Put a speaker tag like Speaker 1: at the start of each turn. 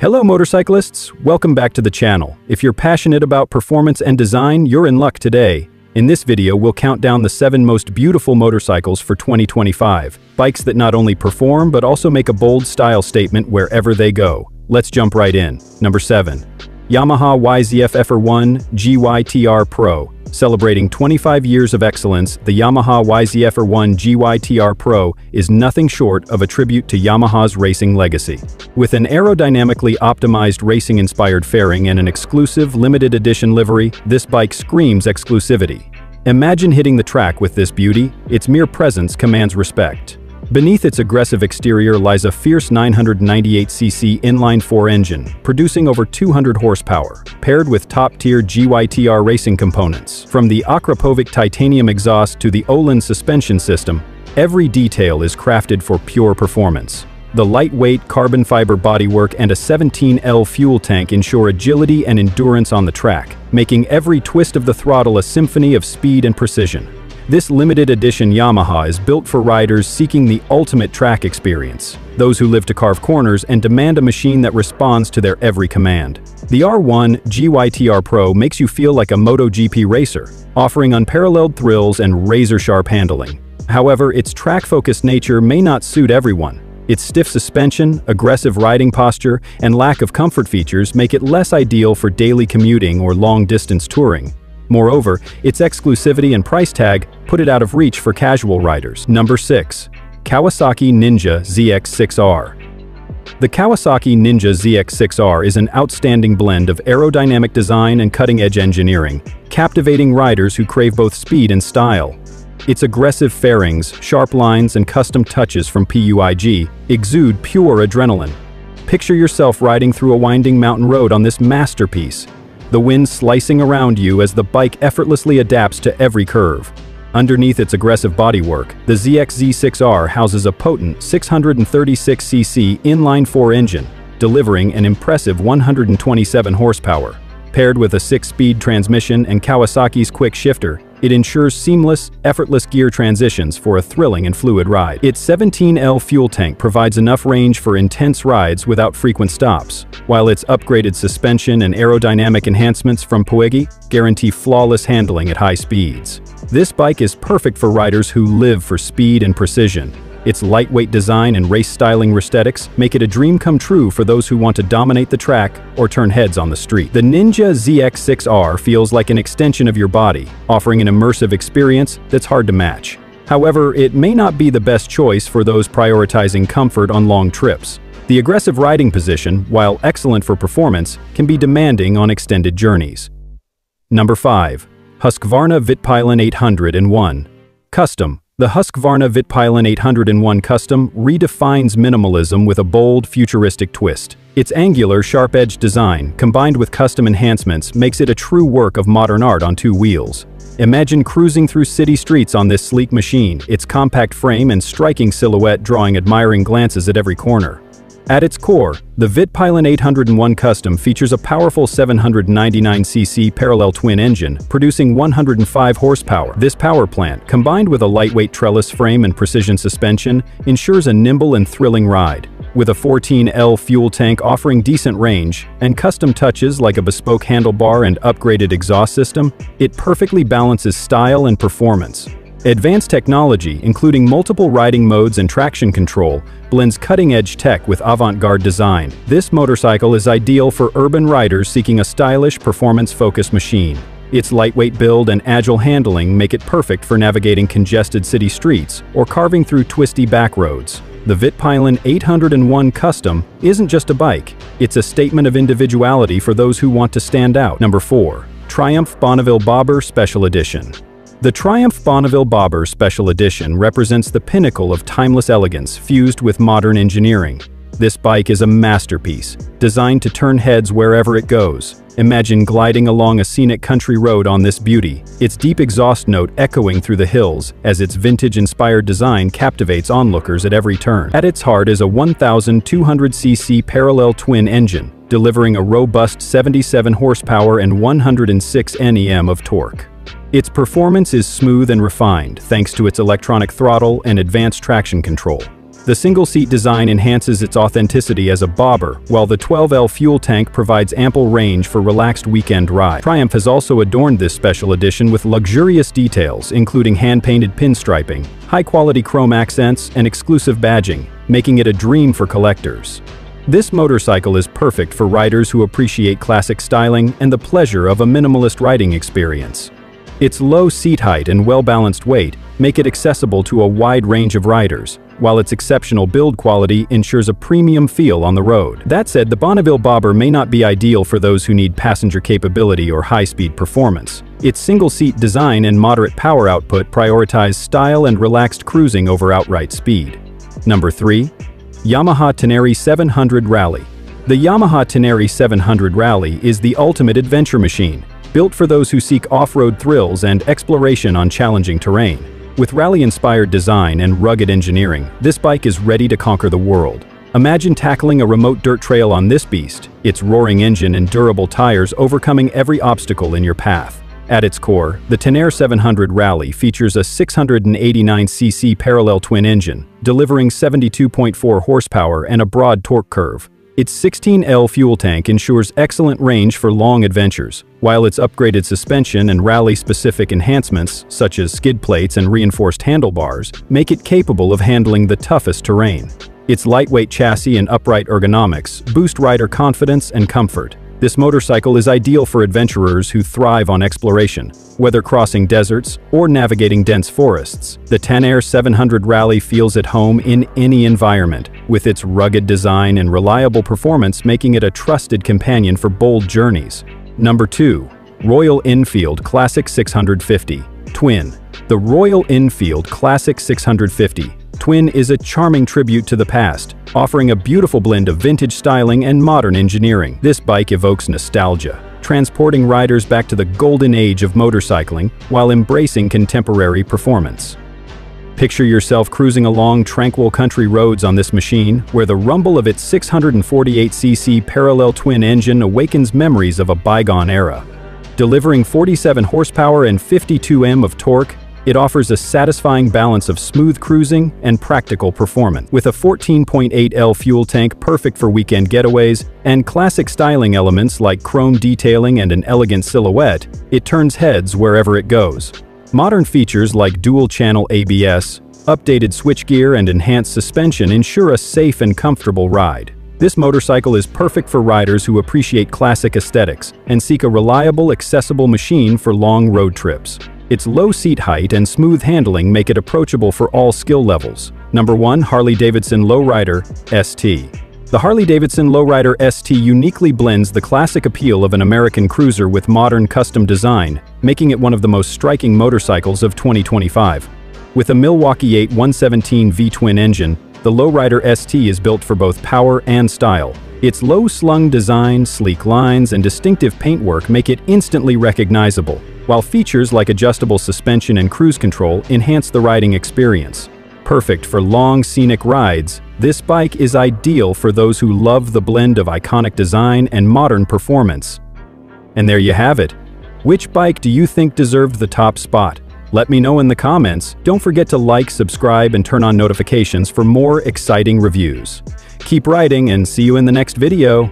Speaker 1: Hello motorcyclists, welcome back to the channel. If you're passionate about performance and design, you're in luck today. In this video, we'll count down the 7 most beautiful motorcycles for 2025. Bikes that not only perform, but also make a bold style statement wherever they go. Let's jump right in. Number 7. Yamaha YZF FR1 GYTR Pro. Celebrating 25 years of excellence, the Yamaha YZF FR1 GYTR Pro is nothing short of a tribute to Yamaha's racing legacy. With an aerodynamically optimized racing-inspired fairing and an exclusive limited edition livery, this bike screams exclusivity. Imagine hitting the track with this beauty. Its mere presence commands respect. Beneath its aggressive exterior lies a fierce 998cc inline-4 engine, producing over 200 horsepower, paired with top-tier GYTR racing components. From the Akrapovic titanium exhaust to the Olin suspension system, every detail is crafted for pure performance. The lightweight carbon fiber bodywork and a 17L fuel tank ensure agility and endurance on the track, making every twist of the throttle a symphony of speed and precision. This limited edition Yamaha is built for riders seeking the ultimate track experience, those who live to carve corners and demand a machine that responds to their every command. The R1 GYTR Pro makes you feel like a MotoGP racer, offering unparalleled thrills and razor-sharp handling. However, its track-focused nature may not suit everyone. Its stiff suspension, aggressive riding posture, and lack of comfort features make it less ideal for daily commuting or long-distance touring. Moreover, its exclusivity and price tag put it out of reach for casual riders. Number 6. Kawasaki Ninja ZX6R. The Kawasaki Ninja ZX6R is an outstanding blend of aerodynamic design and cutting-edge engineering, captivating riders who crave both speed and style. Its aggressive fairings, sharp lines, and custom touches from PUIG exude pure adrenaline. Picture yourself riding through a winding mountain road on this masterpiece, the wind slicing around you as the bike effortlessly adapts to every curve. Underneath its aggressive bodywork, the ZX6R houses a potent 636cc inline-4 engine, delivering an impressive 127 horsepower. Paired with a 6-speed transmission and Kawasaki's quick shifter, it ensures seamless, effortless gear transitions for a thrilling and fluid ride. Its 17L fuel tank provides enough range for intense rides without frequent stops, while its upgraded suspension and aerodynamic enhancements from PUIG guarantee flawless handling at high speeds. This bike is perfect for riders who live for speed and precision. Its lightweight design and race-styling aesthetics make it a dream come true for those who want to dominate the track or turn heads on the street. The Ninja ZX6R feels like an extension of your body, offering an immersive experience that's hard to match. However, it may not be the best choice for those prioritizing comfort on long trips. The aggressive riding position, while excellent for performance, can be demanding on extended journeys. Number 5. Husqvarna Vitpilen 801 Custom. The Husqvarna Vitpilen 801 Custom redefines minimalism with a bold, futuristic twist. Its angular, sharp-edged design, combined with custom enhancements, makes it a true work of modern art on 2 wheels. Imagine cruising through city streets on this sleek machine, its compact frame and striking silhouette drawing admiring glances at every corner. At its core, the Vitpilen 801 Custom features a powerful 799cc parallel twin engine, producing 105 horsepower. This power plant, combined with a lightweight trellis frame and precision suspension, ensures a nimble and thrilling ride. With a 14L fuel tank offering decent range, and custom touches like a bespoke handlebar and upgraded exhaust system, it perfectly balances style and performance. Advanced technology, including multiple riding modes and traction control, blends cutting-edge tech with avant-garde design. This motorcycle is ideal for urban riders seeking a stylish, performance-focused machine. Its lightweight build and agile handling make it perfect for navigating congested city streets or carving through twisty back roads. The Vitpilen 801 Custom isn't just a bike, it's a statement of individuality for those who want to stand out. Number 4. Triumph Bonneville Bobber Special Edition. The Triumph Bonneville Bobber Special Edition represents the pinnacle of timeless elegance fused with modern engineering. This bike is a masterpiece, designed to turn heads wherever it goes. Imagine gliding along a scenic country road on this beauty, its deep exhaust note echoing through the hills as its vintage-inspired design captivates onlookers at every turn. At its heart is a 1,200cc parallel twin engine, delivering a robust 77 horsepower and 106 Nm of torque. Its performance is smooth and refined thanks to its electronic throttle and advanced traction control. The single-seat design enhances its authenticity as a bobber, while the 12L fuel tank provides ample range for relaxed weekend rides. Triumph has also adorned this special edition with luxurious details, including hand-painted pinstriping, high-quality chrome accents, and exclusive badging, making it a dream for collectors. This motorcycle is perfect for riders who appreciate classic styling and the pleasure of a minimalist riding experience. Its low seat height and well-balanced weight make it accessible to a wide range of riders, while its exceptional build quality ensures a premium feel on the road. That said, the Bonneville Bobber may not be ideal for those who need passenger capability or high-speed performance. Its single-seat design and moderate power output prioritize style and relaxed cruising over outright speed. Number 3. Yamaha Ténéré 700 Rally. The Yamaha Ténéré 700 Rally is the ultimate adventure machine, built for those who seek off-road thrills and exploration on challenging terrain. With rally-inspired design and rugged engineering, this bike is ready to conquer the world. Imagine tackling a remote dirt trail on this beast, its roaring engine and durable tires overcoming every obstacle in your path. At its core, the Ténéré 700 Rally features a 689cc parallel twin engine, delivering 72.4 horsepower and a broad torque curve. Its 16L fuel tank ensures excellent range for long adventures, while its upgraded suspension and rally-specific enhancements, such as skid plates and reinforced handlebars, make it capable of handling the toughest terrain. Its lightweight chassis and upright ergonomics boost rider confidence and comfort. This motorcycle is ideal for adventurers who thrive on exploration, whether crossing deserts or navigating dense forests. The Ténéré 700 Rally feels at home in any environment, with its rugged design and reliable performance making it a trusted companion for bold journeys. Number 2. Royal Enfield Classic 650 Twin. The Royal Enfield Classic 650 Twin is a charming tribute to the past, offering a beautiful blend of vintage styling and modern engineering. This bike evokes nostalgia, transporting riders back to the golden age of motorcycling while embracing contemporary performance. Picture yourself cruising along tranquil country roads on this machine, where the rumble of its 648cc parallel twin engine awakens memories of a bygone era. Delivering 47 horsepower and 52 Nm of torque, it offers a satisfying balance of smooth cruising and practical performance. With a 14.8L fuel tank perfect for weekend getaways and classic styling elements like chrome detailing and an elegant silhouette, it turns heads wherever it goes. Modern features like dual-channel ABS, updated switchgear, and enhanced suspension ensure a safe and comfortable ride. This motorcycle is perfect for riders who appreciate classic aesthetics and seek a reliable, accessible machine for long road trips. Its low seat height and smooth handling make it approachable for all skill levels. Number 1. Harley-Davidson Low Rider ST. The Harley-Davidson Low Rider ST uniquely blends the classic appeal of an American cruiser with modern custom design, making it one of the most striking motorcycles of 2025. With a Milwaukee 8 117 V-twin engine, the Low Rider ST is built for both power and style. Its low-slung design, sleek lines, and distinctive paintwork make it instantly recognizable, while features like adjustable suspension and cruise control enhance the riding experience. Perfect for long, scenic rides, this bike is ideal for those who love the blend of iconic design and modern performance. And there you have it. Which bike do you think deserved the top spot? Let me know in the comments. Don't forget to like, subscribe, and turn on notifications for more exciting reviews. Keep riding and see you in the next video.